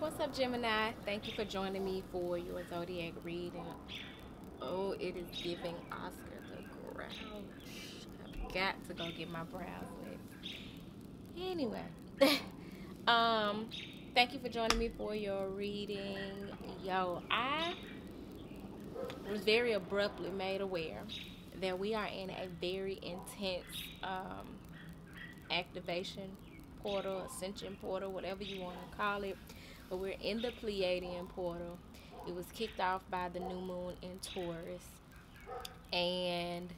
What's up, Gemini? Thank you for joining me for your zodiac reading. Oh, it is giving Oscar the Grouch. I've got to go get my brows waxed. Anyway, um, thank you for joining me for your reading. Yo, I was very abruptly made aware that we are in a very intense activation portal, ascension portal, whatever you want to call it. But we're in the Pleiadian portal. It was kicked off by the new moon in Taurus, and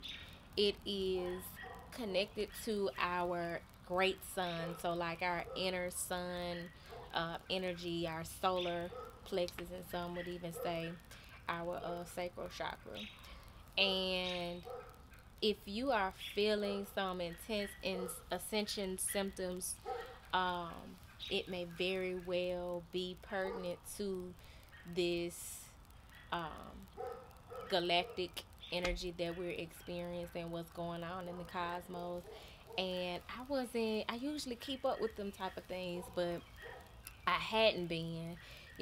it is connected to our great sun. So, like our inner sun energy, our solar plexus, and some would even say our sacral chakra. And if you are feeling some intense ascension symptoms, um, it may very well be pertinent to this um, galactic energy that we're experiencing, what's going on in the cosmos. And I usually keep up with them type of things, but I hadn't been.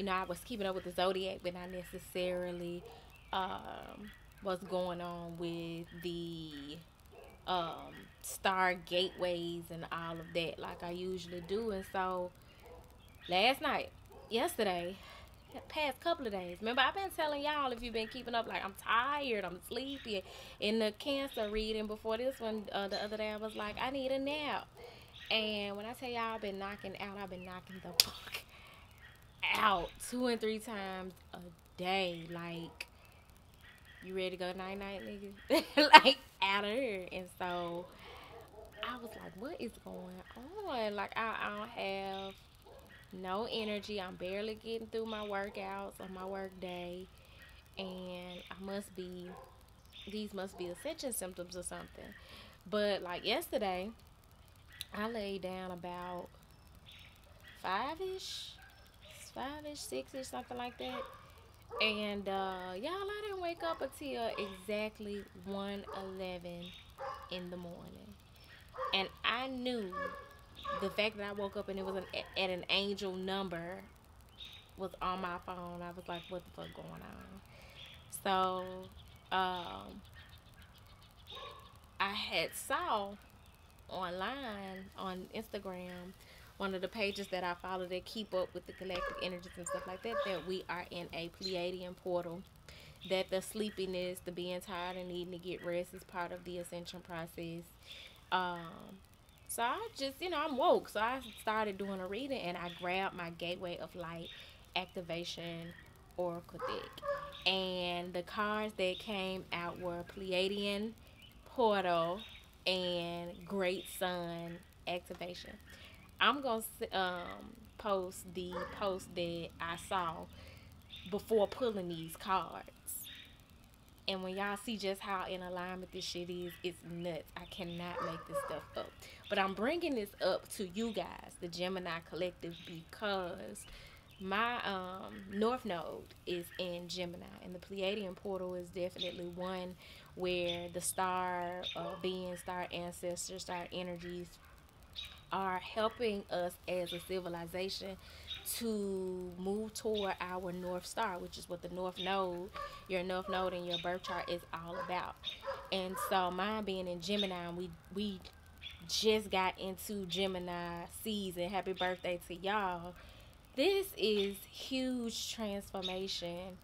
I was keeping up with the zodiac, but not necessarily what's going on with the um, star gateways and all of that, like I usually do. And so last night, yesterday, past couple of days, remember I've been telling y'all, if you've been keeping up, like I'm tired, I'm sleepy. In the Cancer reading before this one, the other day, I was like, I need a nap. And when I tell y'all I've been knocking out, I've been knocking the fuck out 2 and 3 times a day. Like, you ready to go night night, nigga? Like, out of here. And so I was like, what is going on? Like, I don't have no energy. I'm barely getting through my workouts on my work day. And these must be ascension symptoms or something. But like yesterday, I laid down about five ish, six ish, something like that. And y'all, I didn't wake up until exactly 1:11 in the morning. And I knew the fact that I woke up and it was at an angel number was on my phone. I was like, what the fuck going on? So, I had saw online on Instagram, one of the pages that I follow that keep up with the galactic energies and stuff like that, that we are in a Pleiadian portal, that the sleepiness, the being tired and needing to get rest is part of the ascension process. Um, so I just, I'm woke. So I started doing a reading and I grabbed my Gateway of Light Activation Oracle deck. And the cards that came out were Pleiadian Portal and Great Sun Activation. I'm going to post the post that I saw before pulling these cards. And when y'all see just how in alignment this shit is, it's nuts. I cannot make this stuff up. But I'm bringing this up to you guys, the Gemini Collective, because my North Node is in Gemini. And the Pleiadian portal is definitely one where the star beings, star ancestors, star energies are helping us as a civilization to move toward our North Star, which is what the North Node, your North Node in your birth chart is all about. And so mine being in Gemini, we just got into Gemini season. Happy birthday to y'all. This is huge transformation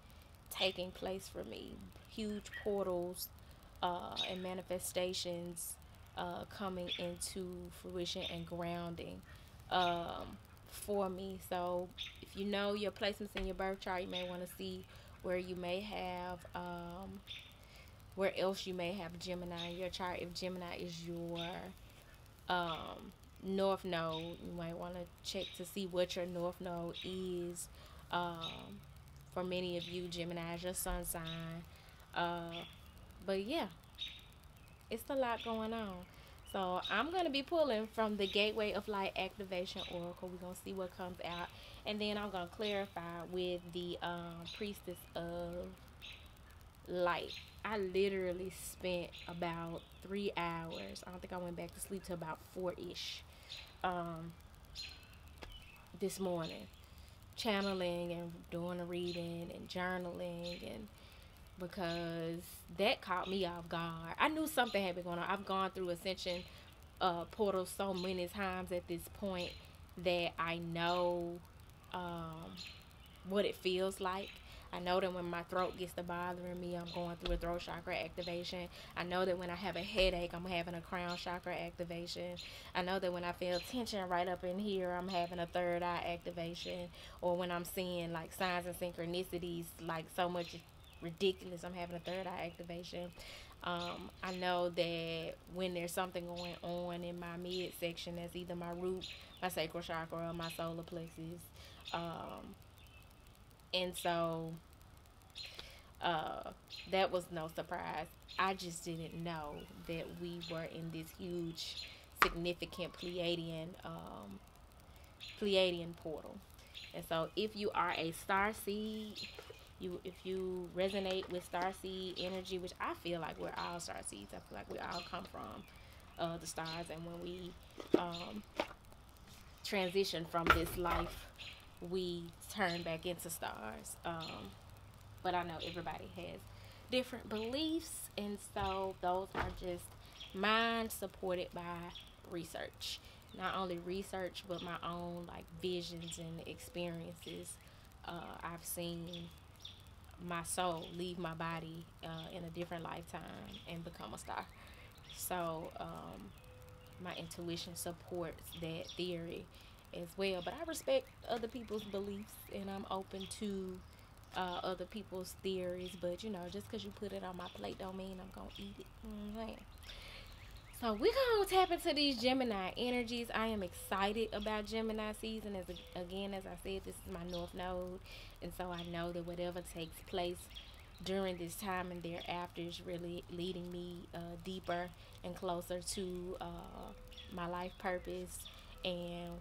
taking place for me. Huge portals and manifestations coming into fruition and grounding for me. So if you know your placements in your birth chart, you may want to see where you may have where else you may have Gemini in your chart. If Gemini is your North Node, you might want to check to see what your North Node is. For many of you, Gemini is your sun sign. But yeah, it's a lot going on. So I'm going to be pulling from the Gateway of Light Activation Oracle. We're going to see what comes out. And then I'm going to clarify with the Priestess of Light. I literally spent about 3 hours. I don't think I went back to sleep till about 4-ish this morning. channeling and doing a reading and journaling, and because that caught me off guard. I knew something had been going on. I've gone through ascension portals so many times at this point that I know um, what it feels like. I know that when my throat gets to bothering me, I'm going through a throat chakra activation. I know that when I have a headache, I'm having a crown chakra activation. I know that when I feel tension right up in here, I'm having a third eye activation. Or when I'm seeing like signs and synchronicities, like so much ridiculous, I'm having a third eye activation. I know that when there's something going on in my midsection, that's either my root, my sacral chakra, or my solar plexus. Um, and so uh, that was no surprise. I just didn't know that we were in this huge, significant Pleiadian portal. And so, if you are a star seed, if you resonate with star seed energy, which I feel like we're all star seeds. I feel like we all come from the stars, and when we um, transition from this life, we turn back into stars. But I know everybody has different beliefs, and so those are just mine, supported by research. Not only research, but my own like visions and experiences. I've seen my soul leave my body in a different lifetime and become a star. So my intuition supports that theory as well. But I respect other people's beliefs, and I'm open to other people's theories. But just because you put it on my plate don't mean I'm gonna eat it. Mm-hmm. So we're gonna tap into these Gemini energies. I am excited about Gemini season. As I said, this is my North Node, and so I know that whatever takes place during this time and thereafter is really leading me deeper and closer to my life purpose and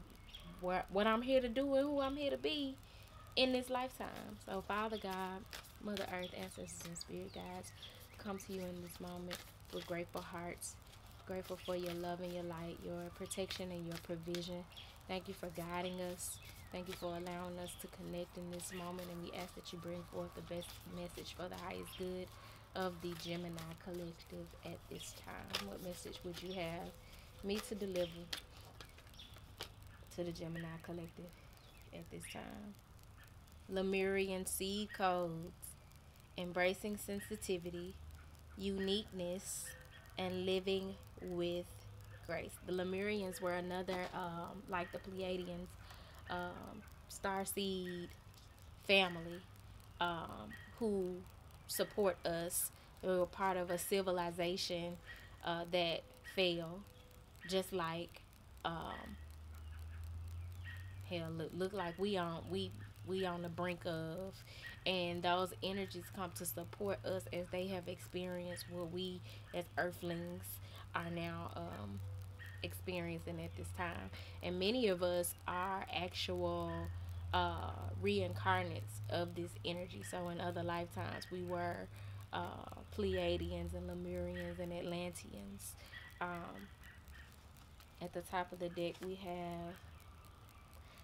what I'm here to do and who I'm here to be in this lifetime. So, Father God, Mother Earth, ancestors, and spirit guides, come to you in this moment with grateful hearts. Grateful for your love and your light, your protection and your provision. Thank you for guiding us. Thank you for allowing us to connect in this moment, and we ask that you bring forth the best message for the highest good of the Gemini collective at this time. What message would you have me to deliver to the Gemini collective at this time? Lemurian seed codes: embracing sensitivity, uniqueness, and living with grace. The Lemurians were another, like the Pleiadians, star seed family who support us. They were part of a civilization that fell, just like hell look like we on the brink of, and those energies come to support us as they have experienced what we as earthlings are now experiencing at this time. And many of us are actual reincarnates of this energy. So in other lifetimes we were Pleiadians and Lemurians and Atlanteans. At the top of the deck we have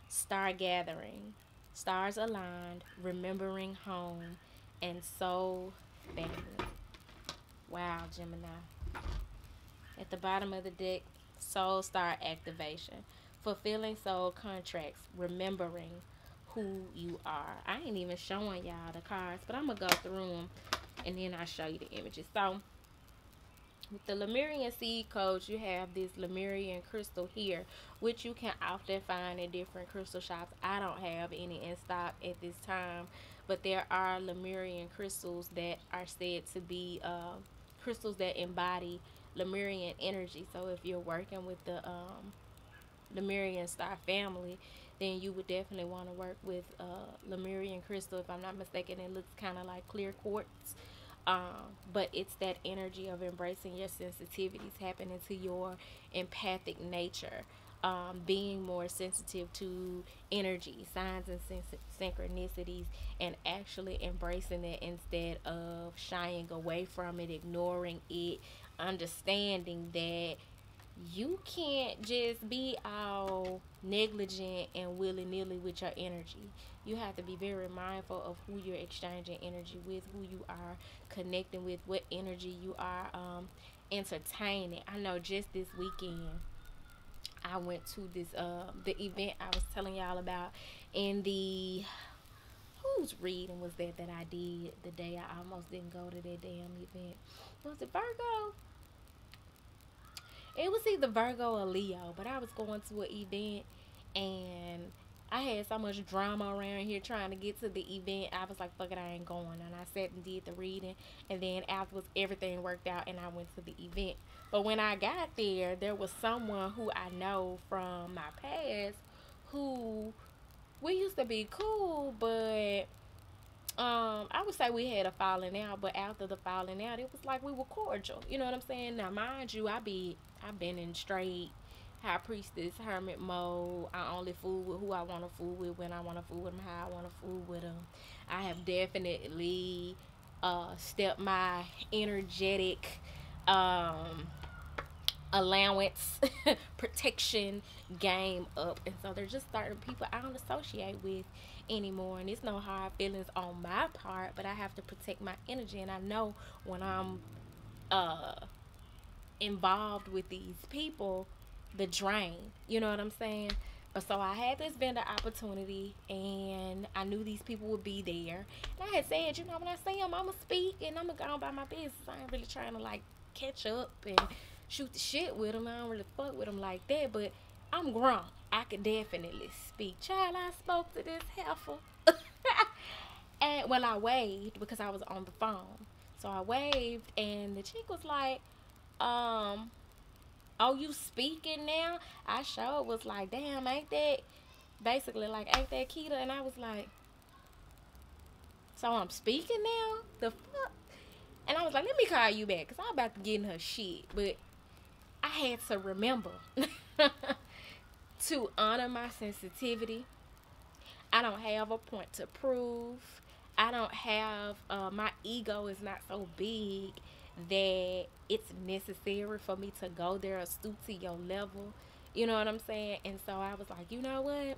Star Gathering, Stars Aligned, Remembering Home, and Soul Family. Wow, Gemini. At the bottom of the deck, Soul Star Activation, fulfilling soul contracts, remembering who you are. I ain't even showing y'all the cards, but I'm going to go through them and then I'll show you the images. So, with the Lemurian seed codes, you have this Lemurian crystal here, which you can often find in different crystal shops. I don't have any in stock at this time, but there are Lemurian crystals that are said to be crystals that embody Lemurian energy. So if you're working with the Lemurian star family, then you would definitely want to work with Lemurian crystal. If I'm not mistaken, it looks kind of like clear quartz. But it's that energy of embracing your sensitivities, tapping into your empathic nature, being more sensitive to energy, signs and synchronicities, and actually embracing it instead of shying away from it, ignoring it, understanding that You can't just be all negligent and willy-nilly with your energy. You have to be very mindful of who you're exchanging energy with, who you are connecting with, what energy you are entertaining. I know just this weekend I went to this the event I was telling y'all about, in the whose reading was that I did the day I almost didn't go to that damn event. Was it Virgo? It was either Virgo or Leo, but I was going to an event and I had so much drama around here trying to get to the event. I was like, fuck it, I ain't going. And I sat and did the reading. And then afterwards, everything worked out and I went to the event. But when I got there was someone who I know from my past who we used to be cool, but I would say we had a falling out, but after the falling out, it was like we were cordial. You know what I'm saying? Now, mind you, I've been in straight high priestess hermit mode. I only fool with who I want to fool with, when I want to fool with them, how I want to fool with them. I have definitely stepped my energetic um allowance protection game up, and so there's just certain people I don't associate with anymore, and it's no hard feelings on my part, but I have to protect my energy, and I know when I'm uh involved with these people, the drain, you know what I'm saying? But so I had this vendor opportunity and I knew these people would be there, and I had said, you know, when I see them, I'ma speak and I'ma go on by my business. I ain't really trying to like catch up and shoot the shit with them. I don't really fuck with them like that, but I'm grown. I could definitely speak. Child, I spoke to this heifer. And well, I waved because I was on the phone. So I waved and the chick was like, um, oh, you speaking now? I sure was like, damn, ain't that basically like, ain't that Keita? And I was like, so I'm speaking now? The fuck? And I was like, let me call you back because I'm about to get in her shit. But I had to remember to honor my sensitivity. I don't have a point to prove. I don't have, my ego is not so big that it's necessary for me to go there or stoop to your level. You know what I'm saying? And so I was like, you know what?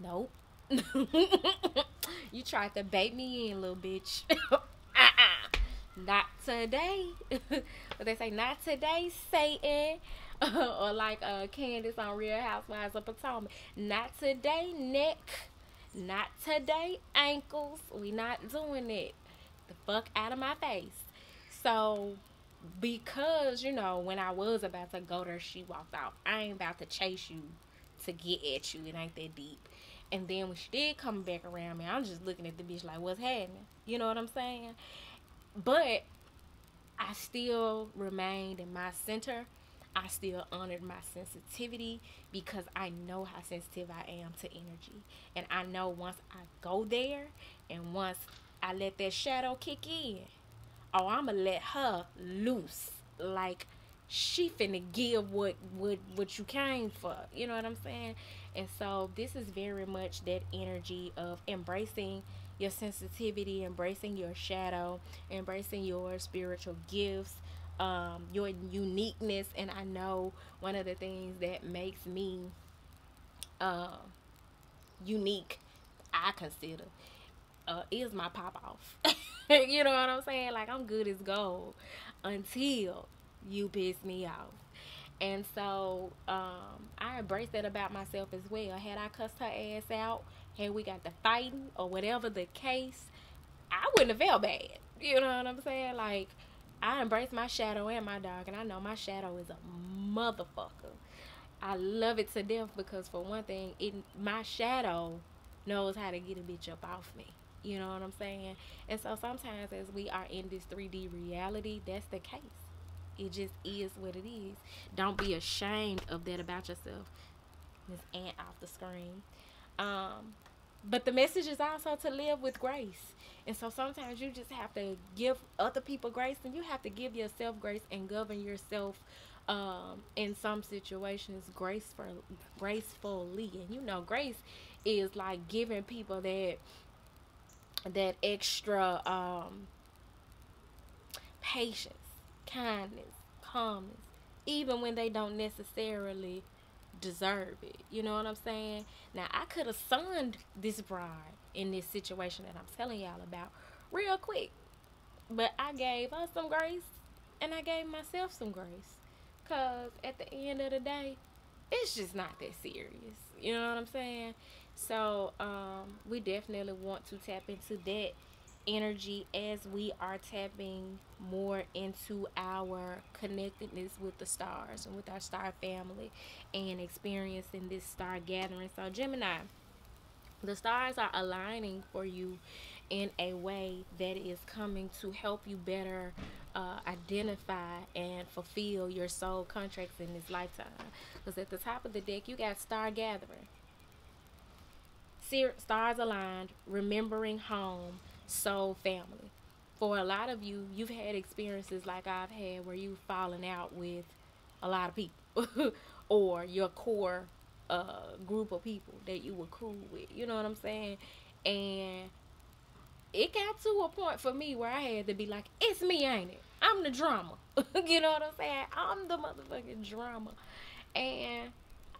Nope. You tried to bait me in, little bitch. Not today. But they say, not today, Satan. Or like Candace on Real Housewives of Potomac. Not today, neck. Not today, ankles. We not doing it. The fuck out of my face. So, because, you know, when I was about to go there, she walked out. I ain't about to chase you to get at you. It ain't that deep. And then when she did come back around me, I'm just looking at the bitch like, what's happening? You know what I'm saying? But I still remained in my center. I still honored my sensitivity because I know how sensitive I am to energy. And I know once I go there and once I let that shadow kick in, oh, I'ma let her loose. Like she finna give what you came for. You know what I'm saying? And so this is very much that energy of embracing your sensitivity, embracing your shadow, embracing your spiritual gifts, your uniqueness. And I know one of the things that makes me uh, unique, I consider, is my pop off. You know what I'm saying? Like I'm good as gold until you piss me off. And so I embrace that about myself as well. Had I cussed her ass out, had we got to fighting or whatever the case, I wouldn't have felt bad. You know what I'm saying? Like I embrace my shadow and my dog, and I know my shadow is a motherfucker. I love it to death because for one thing, my shadow knows how to get a bitch up off me. You know what I'm saying? And so sometimes as we are in this 3D reality, that's the case. It just is what it is. Don't be ashamed of that about yourself. Miss Ant off the screen. But the message is also to live with grace. And so sometimes you just have to give other people grace, and you have to give yourself grace and govern yourself in some situations gracefully. And you know, grace is like giving people that extra patience, kindness, calmness, even when they don't necessarily deserve it. You know what I'm saying? Now, I could have sunned this bride in this situation that I'm telling y'all about real quick, but I gave her some grace and I gave myself some grace. Because at the end of the day, it's just not that serious. You know what I'm saying? So, we definitely want to tap into that energy as we are tapping more into our connectedness with the stars and with our star family and experiencing this star gathering. So, Gemini, the stars are aligning for you in a way that is coming to help you better identify and fulfill your soul contracts in this lifetime. Because at the top of the deck, you got star gathering, stars aligned, remembering home, soul family. For a lot of you, you've had experiences like I've had where you've fallen out with a lot of people or your core group of people that you were cool with. You know what I'm saying? And it got to a point for me where I had to be like, it's me, ain't it? I'm the drama. You know what I'm saying? I'm the motherfucking drama. And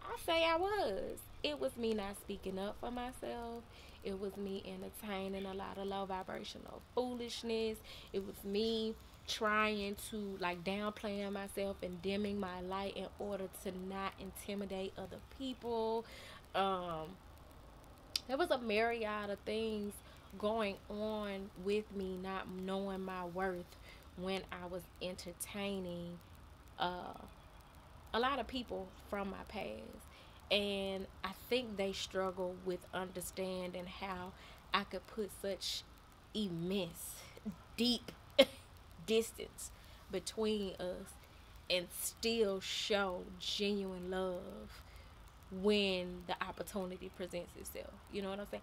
I say I was. It was me not speaking up for myself. It was me entertaining a lot of low vibrational foolishness. It was me trying to like downplaying myself and dimming my light in order to not intimidate other people. Um, there was a myriad of things going on with me not knowing my worth when I was entertaining uh, a lot of people from my past. And I think they struggle with understanding how I could put such immense, deep distance between us and still show genuine love when the opportunity presents itself. You know what I'm saying?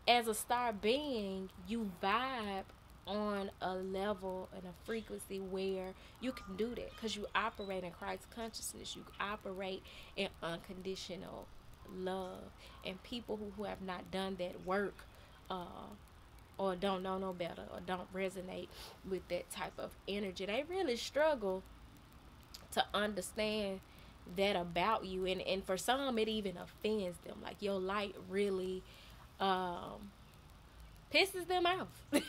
As a star being, you vibe on a level and a frequency where you can do that because you operate in Christ consciousness. You operate in unconditional love. And people who have not done that work or don't know no better or don't resonate with that type of energy, they really struggle to understand that about you. And for some, it even offends them. Like your light really pisses them off.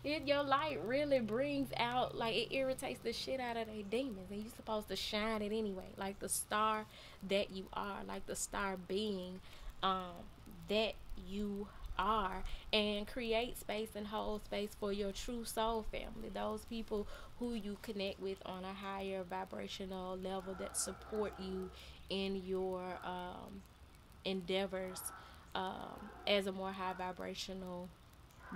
Your light really brings out, like, it irritates the shit out of their demons, and you're supposed to shine it anyway, like the star that you are, like the star being that you are, and create space and hold space for your true soul family, those people who you connect with on a higher vibrational level that support you in your endeavors as a more high vibrational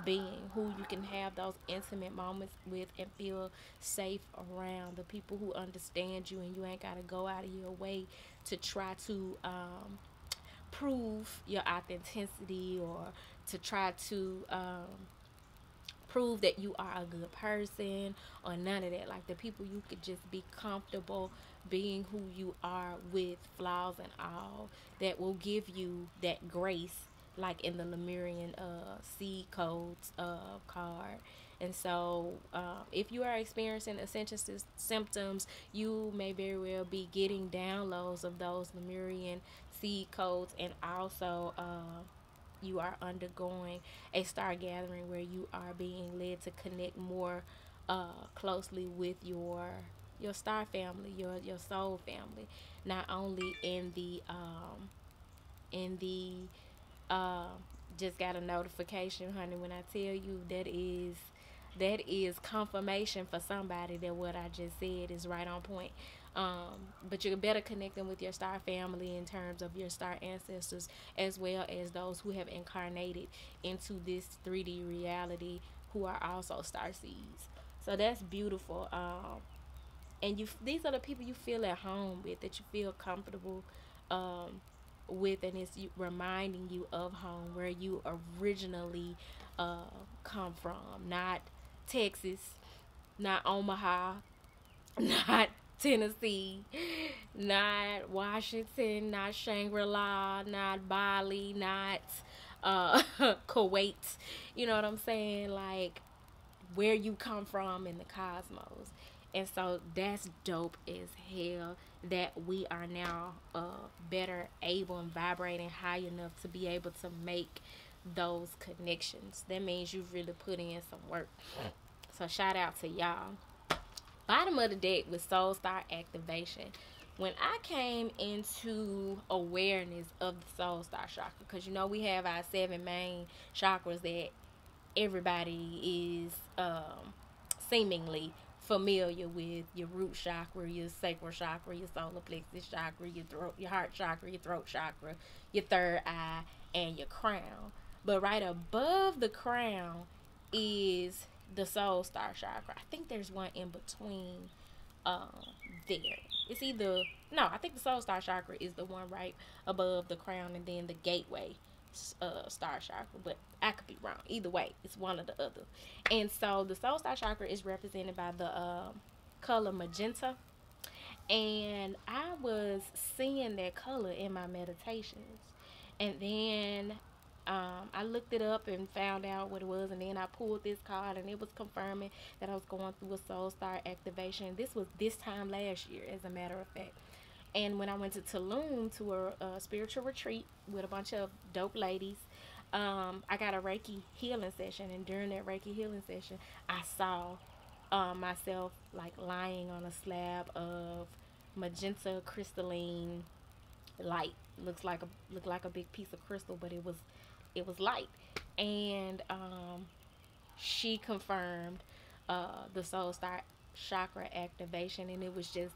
being, who you can have those intimate moments with and feel safe around, the people who understand you and you ain't got to go out of your way to try to prove your authenticity or to try to prove that you are a good person or none of that. Like the people you could just be comfortable being who you are with, flaws and all, that will give you that grace, like in the Lemurian seed codes card. And so if you are experiencing ascension symptoms, you may very well be getting downloads of those Lemurian seed codes, and also you are undergoing a star gathering where you are being led to connect more closely with your star family, your soul family, not only in the uh, just got a notification, honey, when I tell you that is confirmation for somebody that what I just said is right on point. But you're better connecting with your star family in terms of your star ancestors, as well as those who have incarnated into this 3D reality, who are also star seeds. So that's beautiful. And these are the people you feel at home with, that you feel comfortable with, and it's reminding you of home, where you originally come from. Not Texas, not Omaha, not Tennessee, not Washington, not Shangri-La, not Bali, not Kuwait. You know what I'm saying? Like where you come from in the cosmos. And so that's dope as hell that we are now better able and vibrating high enough to be able to make those connections. That means you've really put in some work. So shout out to y'all. Bottom of the deck with Soul Star activation. When I came into awareness of the Soul Star chakra, because you know we have our 7 main chakras that everybody is seemingly familiar with: your root chakra, your sacral chakra, your solar plexus chakra, your throat, your heart chakra, your throat chakra, your third eye, and your crown. But right above the crown is the Soul Star chakra. I think there's one in between there. It's either, no, I think the Soul Star chakra is the one right above the crown, and then the gateway star chakra, but I could be wrong. Either way, it's one or the other. And so the Soul Star chakra is represented by the color magenta, and I was seeing that color in my meditations, and then I looked it up and found out what it was, and then I pulled this card, and it was confirming that I was going through a Soul Star activation. This was this time last year, as a matter of fact. And when I went to Tulum to a spiritual retreat with a bunch of dope ladies, I got a Reiki healing session. And during that Reiki healing session, I saw myself like lying on a slab of magenta crystalline light. Looked like a big piece of crystal, but it was light. And she confirmed the Soul Star chakra activation, and it was just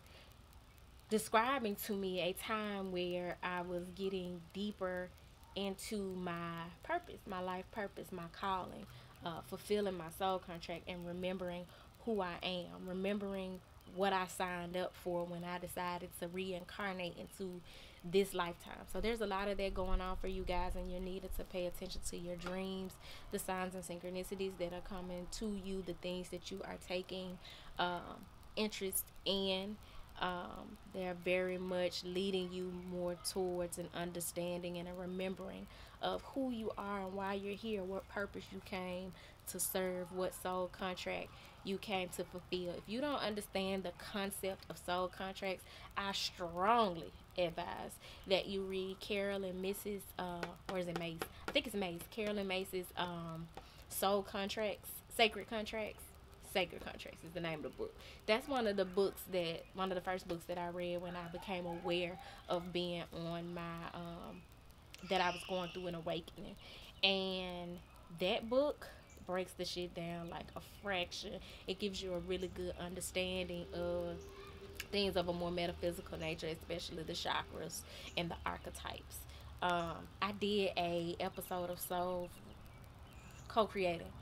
describing to me a time where I was getting deeper into my purpose, my life purpose, my calling, fulfilling my soul contract, and remembering who I am, remembering what I signed up for when I decided to reincarnate into this lifetime. So there's a lot of that going on for you guys, and you're needed to pay attention to your dreams, the signs and synchronicities that are coming to you, the things that you are taking interest in. They're very much leading you more towards an understanding and a remembering of who you are and why you're here, what purpose you came to serve, what soul contract you came to fulfill. If you don't understand the concept of soul contracts, I strongly advise that you read Carol and Mrs. Or is it Mace? I think it's Mace. Carol and Mace's Soul Contracts, Sacred Contracts. Sacred Contracts is the name of the book. That's one of the first books that I read when I became aware of being on my that I was going through an awakening. And that book breaks the shit down like a fraction. It gives you a really good understanding of things of a more metaphysical nature, especially the chakras and the archetypes. I did a episode of Soul co-creating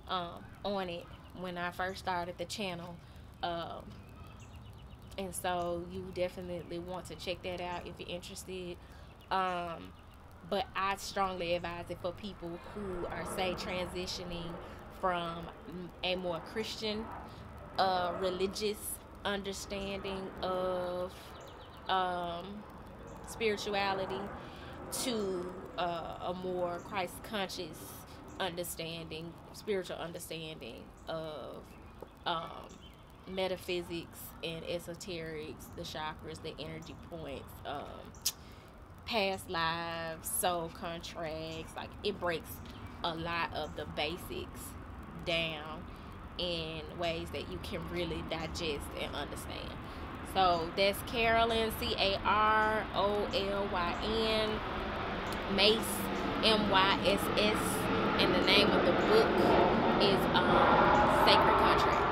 on it when I first started the channel, and so you definitely want to check that out if you're interested. But I strongly advise it for people who are, say, transitioning from a more Christian, religious understanding of spirituality to a more Christ conscious understanding, spiritual understanding of metaphysics and esoterics, the chakras, the energy points, past lives, soul contracts. Like, it breaks a lot of the basics down in ways that you can really digest and understand. So that's Carolyn, Carolyn, Mace, MYSS, and the name of the book is Sacred Contracts.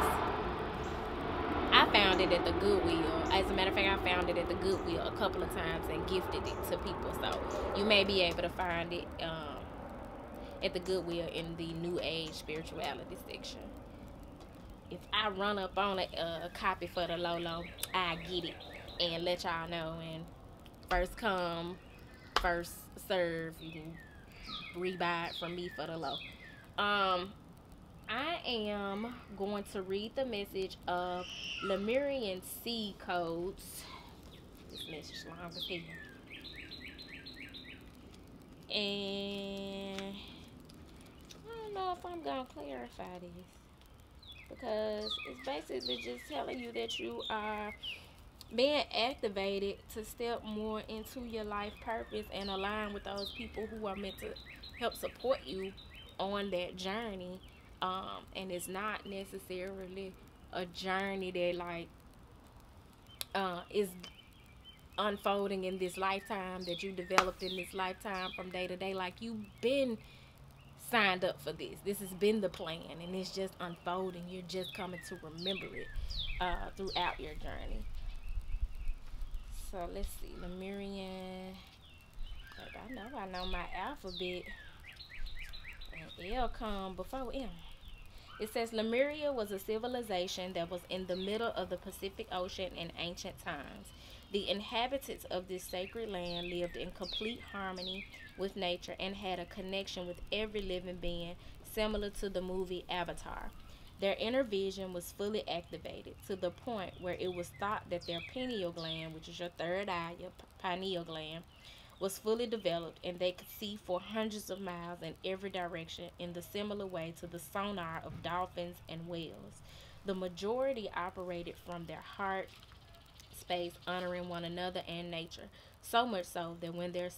I found it at the Goodwill. As a matter of fact, I found it at the Goodwill a couple of times and gifted it to people. So you may be able to find it at the Goodwill in the New Age Spirituality section. If I run up on a copy for the low, I get it and let y'all know. And first come, first serve. You can rebuy it from me for the low. I am going to read the message of Lemurian seed codes. This message long as hell. And I don't know if I'm going to clarify this. because it's basically just telling you that you are being activated to step more into your life purpose and align with those people who are meant to help support you on that journey. And it's not necessarily a journey that like is unfolding in this lifetime, that you developed in this lifetime from day to day. Like, you've been signed up for this. This has been the plan, and it's just unfolding. You're just coming to remember it throughout your journey. So let's see, Lemurian. I know my alphabet. And L come before M. It says Lemuria was a civilization that was in the middle of the Pacific Ocean in ancient times. The inhabitants of this sacred land lived in complete harmony with nature and had a connection with every living being, similar to the movie Avatar. Their inner vision was fully activated to the point where it was thought that their pineal gland, which is your third eye, your pineal gland, was fully developed and they could see for hundreds of miles in every direction in the similar way to the sonar of dolphins and whales. The majority operated from their heart space, honoring one another and nature. So much so that when their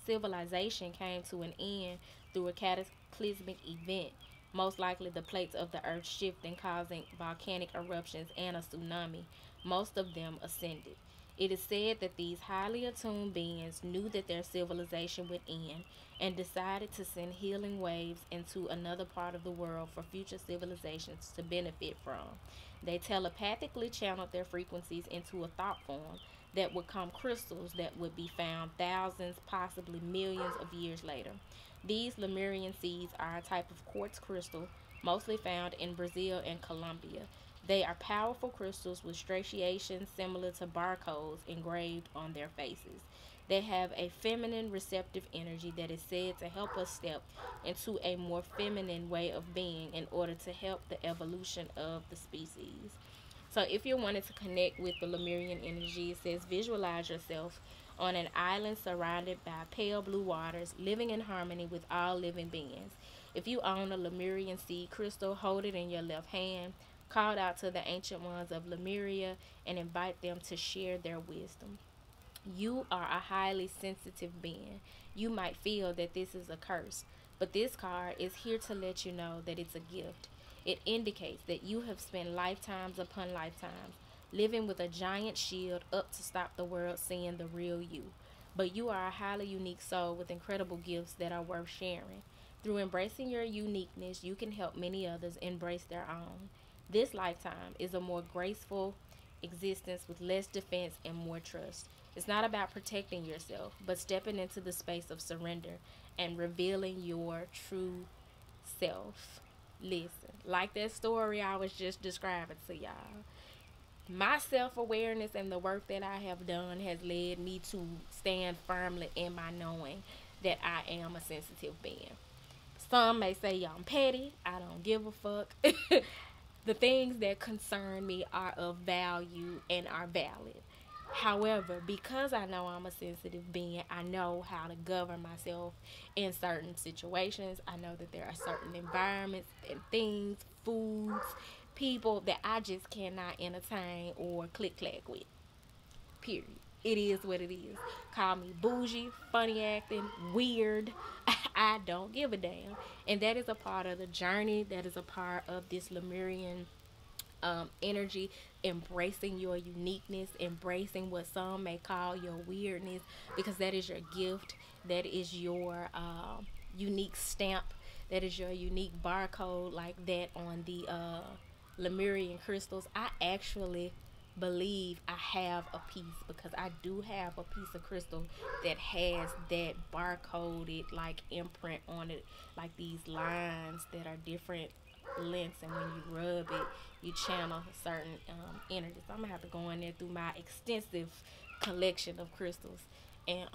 civilization came to an end through a cataclysmic event, most likely the plates of the earth shifting, causing volcanic eruptions and a tsunami, most of them ascended. It is said that these highly attuned beings knew that their civilization would end and decided to send healing waves into another part of the world for future civilizations to benefit from. They telepathically channeled their frequencies into a thought form that would become crystals that would be found thousands, possibly millions of years later. These Lemurian seeds are a type of quartz crystal mostly found in Brazil and Colombia. They are powerful crystals with striations similar to barcodes engraved on their faces. They have a feminine receptive energy that is said to help us step into a more feminine way of being in order to help the evolution of the species. So if you're wanting to connect with the Lemurian energy, it says visualize yourself on an island surrounded by pale blue waters, living in harmony with all living beings. If you own a Lemurian seed crystal, hold it in your left hand, call out to the ancient ones of Lemuria, and invite them to share their wisdom. You are a highly sensitive being. You might feel that this is a curse, but this card is here to let you know that it's a gift. It indicates that you have spent lifetimes upon lifetimes living with a giant shield up to stop the world seeing the real you. But you are a highly unique soul with incredible gifts that are worth sharing. Through embracing your uniqueness, you can help many others embrace their own. This lifetime is a more graceful existence with less defense and more trust. It's not about protecting yourself, but stepping into the space of surrender and revealing your true self. Listen, like that story I was just describing to y'all, my self awareness and the work that I have done has led me to stand firmly in my knowing that I am a sensitive being. Some may say I'm petty. I don't give a fuck. The things that concern me are of value and are valid. However, because I know I'm a sensitive being, I know how to govern myself in certain situations. I know that there are certain environments and things, foods, people that I just cannot entertain or click clack with. Period. It is what it is. Call me bougie, funny acting, weird. I don't give a damn. And that is a part of the journey. That is a part of this Lemurian energy, embracing your uniqueness, embracing what some may call your weirdness, because that is your gift, that is your unique stamp, that is your unique barcode, like that on the Lemurian crystals. I actually believe I have a piece, because I do have a piece of crystal that has that barcoded like imprint on it, like these lines that are different lengths, and when you rub it you channel certain energies. I'm gonna have to go in there through my extensive collection of crystals and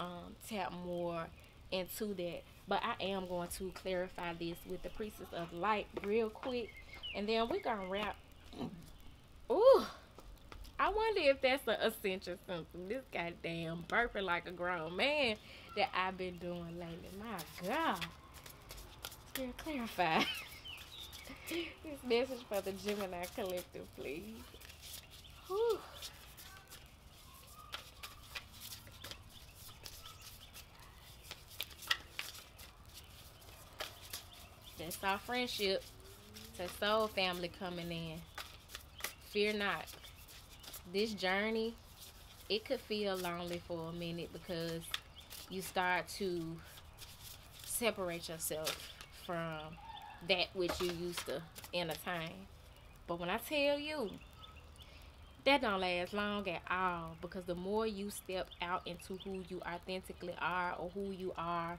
tap more into that. But I am going to clarify this with the priestess of light real quick, and then we're gonna wrap. Ooh, I wonder if that's an essential symptom. This goddamn burping like a grown man that I've been doing lately. My God. Girl, clarify. This message for the Gemini collective, please. Whew. That's our friendship. To soul family coming in. Fear not. This journey, it could feel lonely for a minute because you start to separate yourself from that which you used to entertain. But when I tell you, that don't last long at all, because the more you step out into who you authentically are, or who you are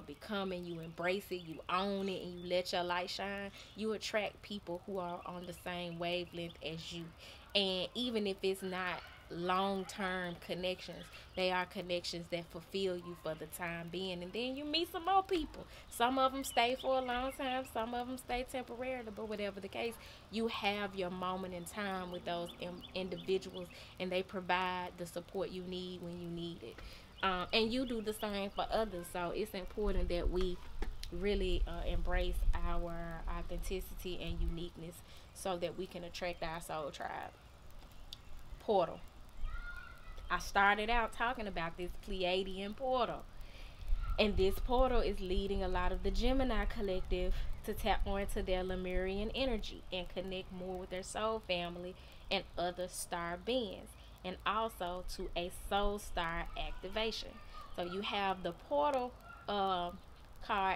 becoming, you embrace it, you own it, and you let your light shine, you attract people who are on the same wavelength as you. And even if it's not long-term connections, they are connections that fulfill you for the time being, and then you meet some more people. Some of them stay for a long time, some of them stay temporarily, but whatever the case, you have your moment in time with those individuals, and they provide the support you need when you need it. And you do the same for others. So it's important that we really embrace our authenticity and uniqueness so that we can attract our soul tribe. Portal. I started out talking about this Pleiadian portal. And this portal is leading a lot of the Gemini collective to tap more into their Lemurian energy and connect more with their soul family and other star beings, and also to a soul star activation. So you have the portal card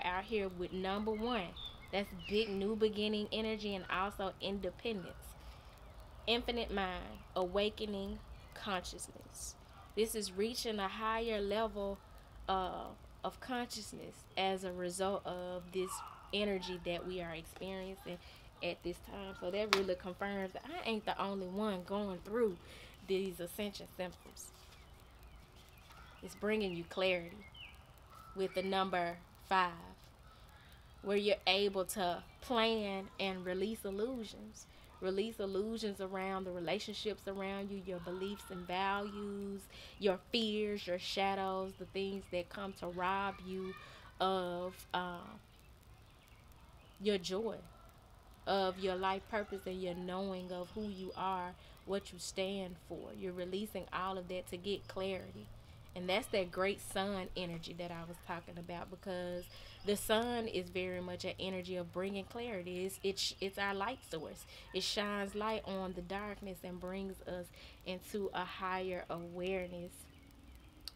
out here with number one. That's big new beginning energy and also independence. Infinite mind, awakening consciousness. This is reaching a higher level of consciousness as a result of this energy that we are experiencing at this time. So that really confirms that I ain't the only one going through these ascension symptoms. It's bringing you clarity with the number 5, where you're able to plan and release illusions. Release illusions around the relationships around you, your beliefs and values, your fears, your shadows, the things that come to rob you of your joy, of your life purpose, and your knowing of who you are, what you stand for. You're releasing all of that to get clarity. And that's that great sun energy that I was talking about, because the sun is very much an energy of bringing clarity. It's our light source. It shines light on the darkness and brings us into a higher awareness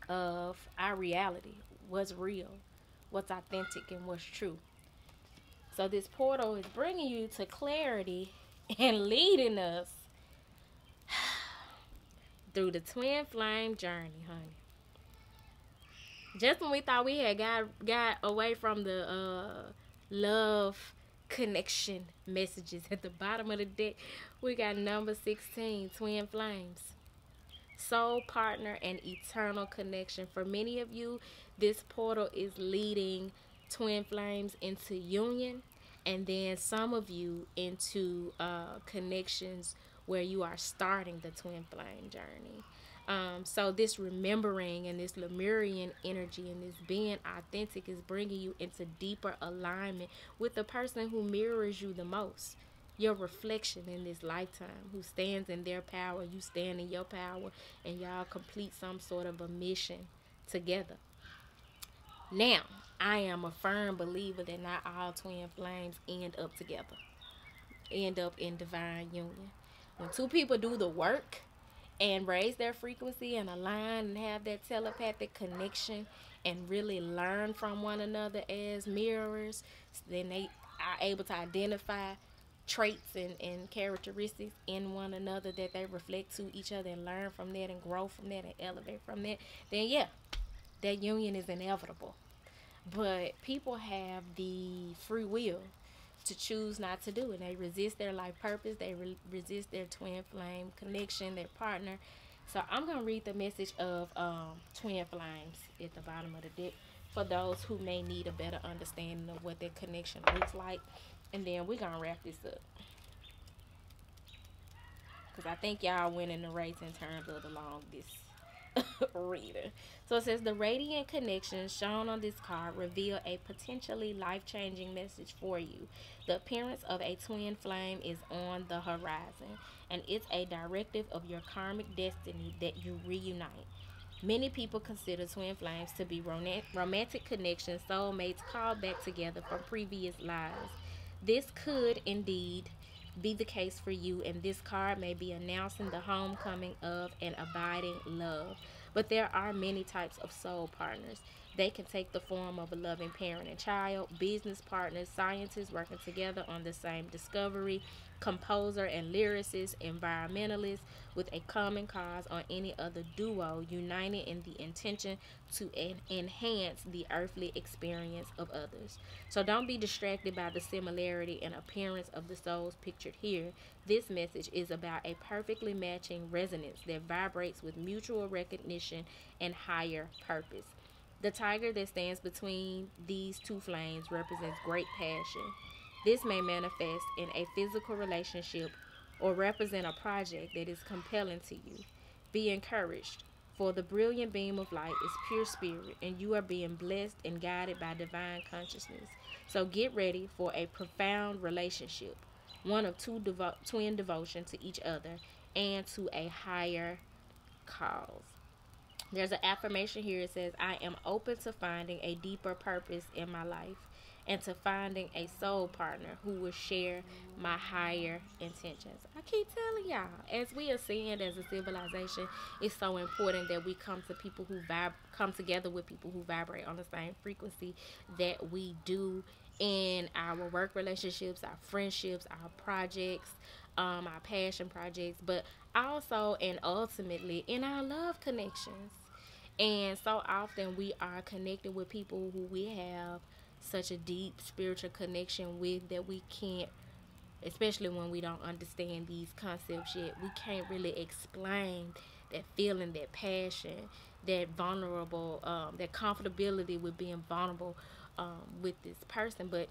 of our reality, what's real, what's authentic, and what's true. So this portal is bringing you to clarity and leading us through the twin flame journey, honey. Just when we thought we had got away from the love connection messages at the bottom of the deck, we got number 16, twin flames. Soul partner and eternal connection. For many of you, this portal is leading twin flames into union, and then some of you into connections where you are starting the twin flame journey. So this remembering and this Lemurian energy and this being authentic is bringing you into deeper alignment with the person who mirrors you the most, your reflection in this lifetime, who stands in their power, you stand in your power, and y'all complete some sort of a mission together. Now, I am a firm believer that not all twin flames end up together, end up in divine union. When two people do the work and raise their frequency and align and have that telepathic connection and really learn from one another as mirrors, then they are able to identify traits and characteristics in one another that they reflect to each other, and learn from that and grow from that and elevate from that. Then yeah, that union is inevitable. But people have the free will to choose not to do it. They resist their life purpose. They resist their twin flame connection, their partner. So I'm going to read the message of twin flames at the bottom of the deck for those who may need a better understanding of what their connection looks like. And then we're going to wrap this up, because I think y'all winning the race in terms of the longest. reader. So it says the radiant connections shown on this card reveal a potentially life changing message for you. The appearance of a twin flame is on the horizon, and it's a directive of your karmic destiny that you reunite. Many people consider twin flames to be romantic connections, soulmates called back together from previous lives. This could indeed be the case for you, and this card may be announcing the homecoming of an abiding love. But there are many types of soul partners. They can take the form of a loving parent and child, business partners, scientists working together on the same discovery, composer and lyricist, environmentalist with a common cause, or any other duo united in the intention to enhance the earthly experience of others. So don't be distracted by the similarity and appearance of the souls pictured here. This message is about a perfectly matching resonance that vibrates with mutual recognition and higher purpose. The tiger that stands between these two flames represents great passion. This may manifest in a physical relationship or represent a project that is compelling to you. Be encouraged, for the brilliant beam of light is pure spirit, and you are being blessed and guided by divine consciousness. So get ready for a profound relationship, one of twin devotion to each other and to a higher cause. There's an affirmation here. It says, I am open to finding a deeper purpose in my life and to finding a soul partner who will share my higher intentions. I keep telling y'all, as we ascend as a civilization, it's so important that we come to people who come together with people who vibrate on the same frequency that we do in our work relationships, our friendships, our projects, our passion projects, but also and ultimately in our love connections. And so often we are connected with people who we have such a deep spiritual connection with that we can't, especially when we don't understand these concepts yet, we can't really explain that feeling, that passion, that vulnerable, that comfortability with being vulnerable with this person. But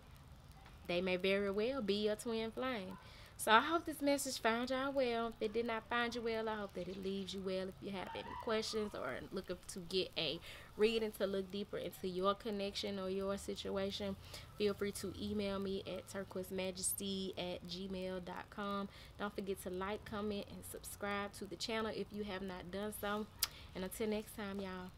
they may very well be a twin flame. So I hope this message found y'all well. If it did not find you well, I hope that it leaves you well. If you have any questions or looking to get a reading to look deeper into your connection or your situation, feel free to email me at turquoisemajesty@gmail.com. Don't forget to like, comment, and subscribe to the channel if you have not done so. And until next time, y'all.